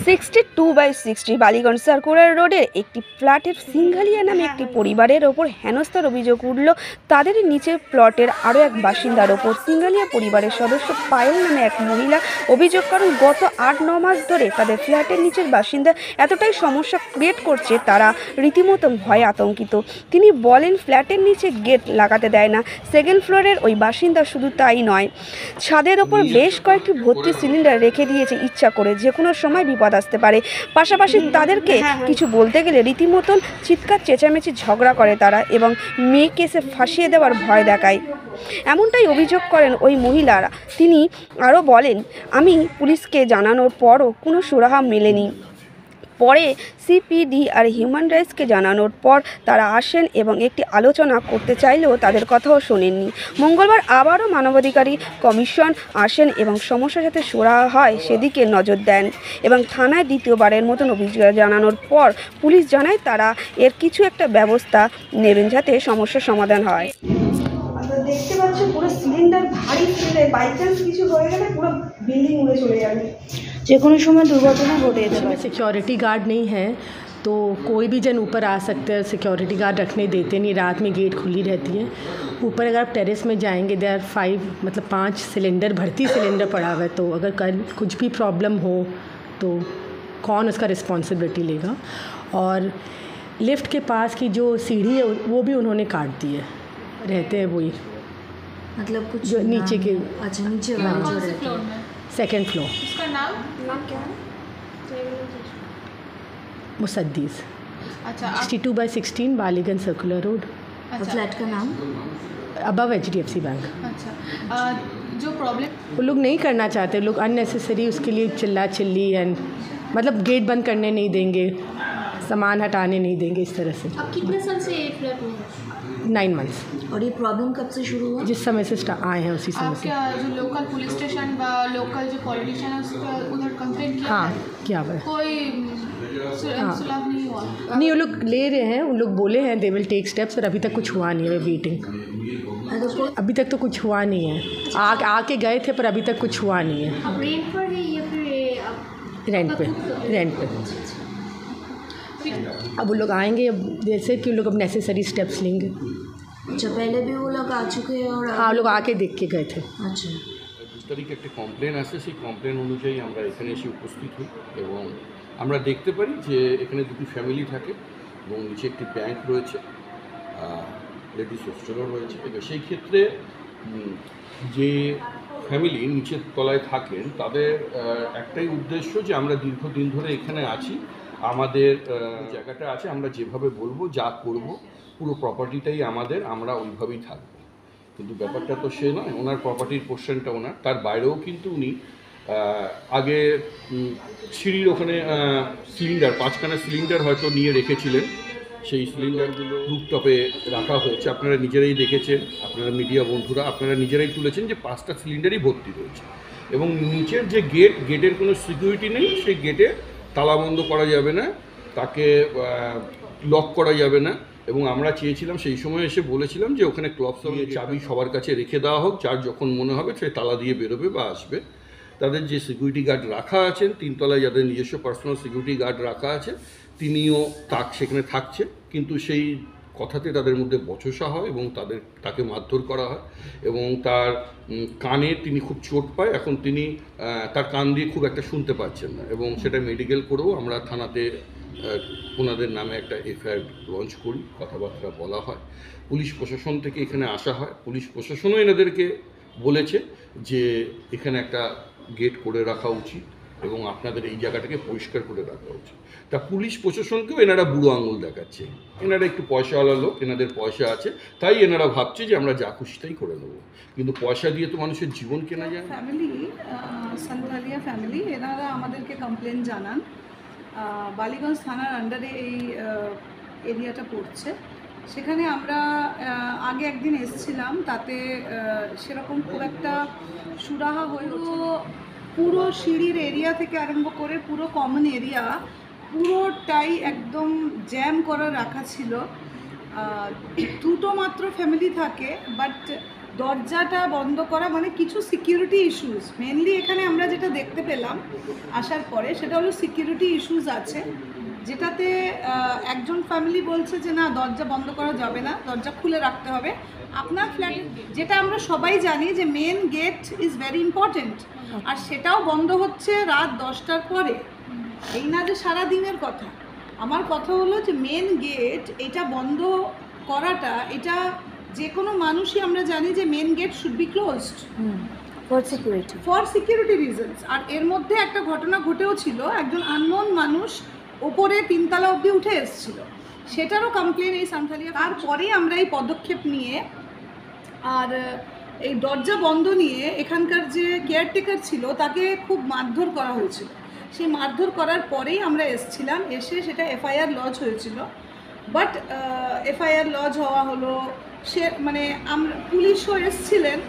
62/60 Ballygunge circular রোডের একটি ফ্ল্যাটের সিংঘালিয়া নামে একটি পরিবারের ওপর হেনস্থার অভিযোগ উঠল তাদের নিচের প্লটের আরও এক বাসিন্দার ওপর। সিংঘালিয়া পরিবারের সদস্য পায়েল নামে এক মহিলা অভিযোগ করেন, গত 8-9 মাস ধরে তাদের ফ্ল্যাটের নিচের বাসিন্দা এতটাই সমস্যা ক্রিয়েট করছে, তারা রীতিমতো ভয়ে আতঙ্কিত। তিনি বলেন, ফ্ল্যাটের নিচে গেট লাগাতে দেয় না সেকেন্ড ফ্লোরের ওই বাসিন্দা। শুধু তাই নয়, ছাদের ওপর বেশ কয়েকটি ভর্তি সিলিন্ডার রেখে দিয়েছে ইচ্ছা করে, যে কোনো সময় বিপদ আসতে পারে। পাশাপাশি তাদেরকে কিছু বলতে গেলে রীতিমতন চিৎকার চেঁচামেচি ঝগড়া করে তারা এবং মেয়েকে এসে ফাঁসিয়ে দেওয়ার ভয় দেখায়, এমনটাই অভিযোগ করেন ওই মহিলারা। তিনি আরও বলেন, আমি পুলিশকে জানানোর পরও কোনো সুরাহা মেলেনি। পরে সিপিডি আর হিউম্যান রাইটসকে জানানোর পর তারা আসেন এবং একটি আলোচনা করতে চাইলেও তাদের কথাও শোনেননি। মঙ্গলবার আবারও মানবাধিকারী কমিশন আসেন এবং সমস্যার সাথে সুরাহা হয় সেদিকে নজর দেন এবং থানায় দ্বিতীয়বারের মতন অভিযোগ জানানোর পর পুলিশ জানায় তারা এর কিছু একটা ব্যবস্থা নেবেন যাতে সমস্যার সমাধান হয়। দেখতে পাচ্ছ পুরো সিলিন্ডার ভারী ছেলে, বাই চান্স কিছু হয়ে গেলে পুরো বিল্ডিং উড়ে চলে যাবে, যে কোনো সময় দুর্ঘটনা ঘটে যেতে পারে। सिक्योरिटी गार्ड नहीं है तो कोई भी जन ऊपर आ सकते हैं, सिक्योरिटी गार्ड रखने देते नहीं, रात में गेट खुली रहती है। ऊपर अगर आप टेरेस में जाएंगे देयर 5 सिलेंडर भर्ती सिलेंडर पड़ा हुआ है, तो अगर कल कुछ भी प्रॉब्लम हो तो कौन उसका रिस्पॉन्सिबिलिटी लेगा। और लिफ्ट के पास की जो सीढ़ी है वो भी उन्होंने काट दी है, रहते हैं वही, मतलब कुछ जो नीचे के, अच्छा नीचे वाले जो रहते हैं। Second floor. उसका नाम क्या है? मुसद्दीस। अच्छा 62/16 बालीगंज सर्कुलर रोड। और फ्लैट का नाम अबव HDFC बैंक। अच्छा जो प्रॉब्लम वो लोग नहीं करना चाहते, लोग अननेसेसरी उसके लिए चिल्ला चिल्ली एंड मतलब गेट बंद करने नहीं देंगे, सामान हटाने नहीं देंगे, इस तरह से। अब कितने साल से ये फ्लैट में है? 9 मंथ्स। और ये प्रॉब्लम कब से शुरू हुआ? जिस समय से आए हैं उसी समय आप से। क्या जो लोकल पुलिस स्टेशन व लोकल जो पॉलिटिशियन है उसका उधर कंप्लेंट किया हाँ है? क्या हुआ है? कोई सुलभ नहीं हुआ? नहीं, वो लोग ले रहे हैं, उन लोग बोले हैं दे विल टेक स्टेप्स, पर अभी तक कुछ हुआ नहीं है, वेटिंग। अभी तक तो कुछ हुआ नहीं है, आके गए थे पर अभी तक कुछ हुआ नहीं है। आप रेंट पर है या फिर रेंट पे। अब वो लोग आएंगे, अब जैसे कि वो लोग अब नेसेसरी स्टेप्स लेंगे। अच्छा पहले भी वो लोग आ चुके हैं? और हाँ, लोग आके देख के गए थे। अच्छा 2 তারিখে একটা কমপ্লেন আসে, সেই কমপ্লেন অনুযায়ী আমরা এখানে এসে উপস্থিত হই এবং আমরা দেখতে পারি যে এখানে দুটি ফ্যামিলি থাকে এবং নিচে একটি ব্যাংক রয়েছে, লেডিস হোস্টেলও রয়েছে। এবার সেই ক্ষেত্রে যে ফ্যামিলি নিচের তলায় থাকেন তাদের একটাই উদ্দেশ্য যে আমরা দীর্ঘদিন ধরে এখানে আছি, আমাদের জায়গাটা আছে, আমরা যেভাবে বলবো যা করব পুরো প্রপার্টিটাই আমাদের, আমরা ওইভাবেই থাকবো। কিন্তু ব্যাপারটা তো সে নয়, ওনার প্রপার্টির পোর্শনটা ওনার, তার বাইরেও কিন্তু উনি আগে সিঁড়ির ওখানে সিলিন্ডার 5খানা সিলিন্ডার হয়তো নিয়ে রেখেছিলেন, সেই সিলিন্ডারগুলো রুফটপে রাখা হয়েছে। আপনারা নিজেরাই দেখেছেন, আপনারা মিডিয়া বন্ধুরা আপনারা নিজেরাই তুলেছেন যে 5টা সিলিন্ডারই ভর্তি রয়েছে এবং নিচের যে গেটের কোনো সিকিউরিটি নেই, সেই গেটে তালাবন্ধ করা যাবে না, তাকে লক করা যাবে না। এবং আমরা চেয়েছিলাম, সেই সময় এসে বলেছিলাম যে ওখানে ক্লব দিয়ে চাবি সবার কাছে রেখে দেওয়া হোক, যার যখন মনে হবে সে তালা দিয়ে বেরোবে বা আসবে। তাদের যে সিকিউরিটি গার্ড রাখা আছেন 3 তলায়, যাদের নিজস্ব পার্সোনাল সিকিউরিটি গার্ড রাখা আছে, তিনিও সেখানে থাকছেন, কিন্তু সেই কথাতে তাদের মধ্যে বচসা হয় এবং তাকে মারধর করা হয় এবং তার কানে তিনি খুব চোট পায়। এখন তিনি তার কান দিয়ে খুব একটা শুনতে পাচ্ছেন না এবং সেটা মেডিকেল করেও আমরা থানাতে ওনাদের নামে একটা এফআইআর লঞ্চ করি, কথাবার্তা বলা হয়। পুলিশ প্রশাসন থেকে এখানে আসা হয়, পুলিশ প্রশাসনও এনাদেরকে বলেছে যে এখানে একটা গেট করে রাখা উচিত এবং আপনাদের এই জায়গাটাকে পরিষ্কার করে রাখা উচিত। তা পুলিশ প্রশাসনকেও এনারা বুড়ো আঙুল দেখাচ্ছে, এনারা একটু পয়সাওয়ালা লোক, এনাদের পয়সা আছে, তাই এনারা ভাবছে যে আমরা যা খুশি তাই করে নেবো, কিন্তু পয়সা দিয়ে তো মানুষের জীবন কেনা যায়। ফ্যামিলি সান্থালিয়া ফ্যামিলি এনারা আমাদেরকে কমপ্লেন জানান, বালিগঞ্জ থানার আন্ডারে এই এরিয়াটা পড়ছে। সেখানে আমরা আগে একদিন এসেছিলাম, তাতে সেরকম খুব একটা সুরাহা হলো। পুরো সিঁড়ির এরিয়া থেকে আরম্ভ করে পুরো কমন এরিয়া পুরোটাই একদম জ্যাম করে রাখা ছিল। 2টো মাত্র ফ্যামিলি থাকে, বাট দরজাটা বন্ধ করা মানে কিছু সিকিউরিটি ইস্যুস মেনলি এখানে আমরা যেটা দেখতে পেলাম আসার পরে সেটা হলো সিকিউরিটি ইস্যুস আছে, যেটাতে একজন ফ্যামিলি বলছে যে না দরজা বন্ধ করা যাবে না, দরজা খুলে রাখতে হবে। আপনার ফ্ল্যাটে যেটা আমরা সবাই জানি যে main gate is very important, আর সেটাও বন্ধ হচ্ছে রাত 10টার পরে, এই না যে সারা দিনের কথা। আমার কথা হলো যে মেন গেট এটা বন্ধ করাটা, এটা যে কোনো মানুষই আমরা জানি যে main gate should be closed for security reasons. আর এর মধ্যে একটা ঘটনা ঘটেও ছিল, একজন আননোন মানুষ ওপরে 3তলা অবধি উঠে এসেছিল, সেটারও কমপ্লেন এই সান্থালিয়া। তারপরেই আমরা এই পদক্ষেপ নিয়ে আর এই দরজা বন্ধ নিয়ে এখানকার যে কেয়ারটেকার ছিল তাকে খুব মারধর করা হয়েছিল। সেই মারধর করার পরেই আমরা এসেছিলাম, এসে সেটা এফআইআর লজ হয়েছিল। বাট এফআইআর লজ হওয়া হলো, সে মানে আমরা পুলিশও এসেছিলেন,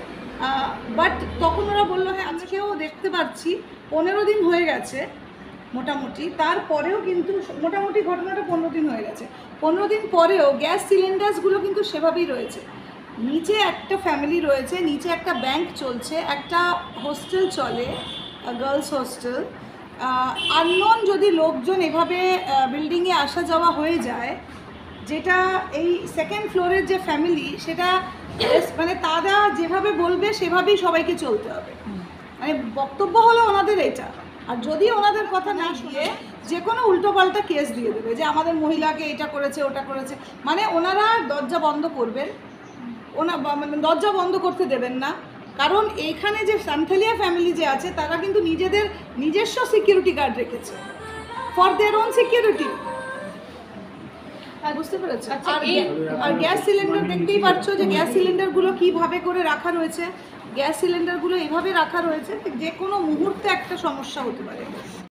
বাট তখন ওরা বললো হ্যাঁ আজকেও দেখতে পাচ্ছি 15 দিন হয়ে গেছে মোটামুটি, তারপরেও কিন্তু মোটামুটি ঘটনাটা 15 দিন হয়ে গেছে, 15 দিন পরেও গ্যাস সিলিন্ডার্সগুলো কিন্তু সেভাবেই রয়েছে। নিচে একটা ফ্যামিলি রয়েছে, নিচে একটা ব্যাংক চলছে, একটা হোস্টেল চলে, গার্লস হোস্টেল। আননোন যদি লোকজন এভাবে বিল্ডিংয়ে আসা যাওয়া হয়ে যায়, যেটা এই সেকেন্ড ফ্লোরের যে ফ্যামিলি সেটা মানে তারা যেভাবে বলবে সেভাবেই সবাইকে চলতে হবে, মানে বক্তব্য হলো ওনাদের এটা। আর যদি ওনাদের কথা না শুনে যে কোনো উল্টোপাল্টা কেস দিয়ে দেবে যে আমাদের মহিলাকে এটা করেছে ওটা করেছে, মানে ওনারা দরজা বন্ধ করবেন, মানে দরজা বন্ধ করতে দেবেন না। কারণ এইখানে যে সান্থালিয়া ফ্যামিলি যে আছে তারা কিন্তু নিজেদের নিজস্ব সিকিউরিটি গার্ড রেখেছে ফর দেয়ার ওন সিকিউরিটি, বুঝতে পেরেছো? আর গ্যাস সিলিন্ডার দেখতেই পাচ্ছ যে গ্যাস সিলিন্ডারগুলো কীভাবে করে রাখা রয়েছে, গ্যাস সিলিন্ডারগুলো এইভাবে রাখা রয়েছে যে কোনো মুহূর্তে একটা সমস্যা হতে পারে।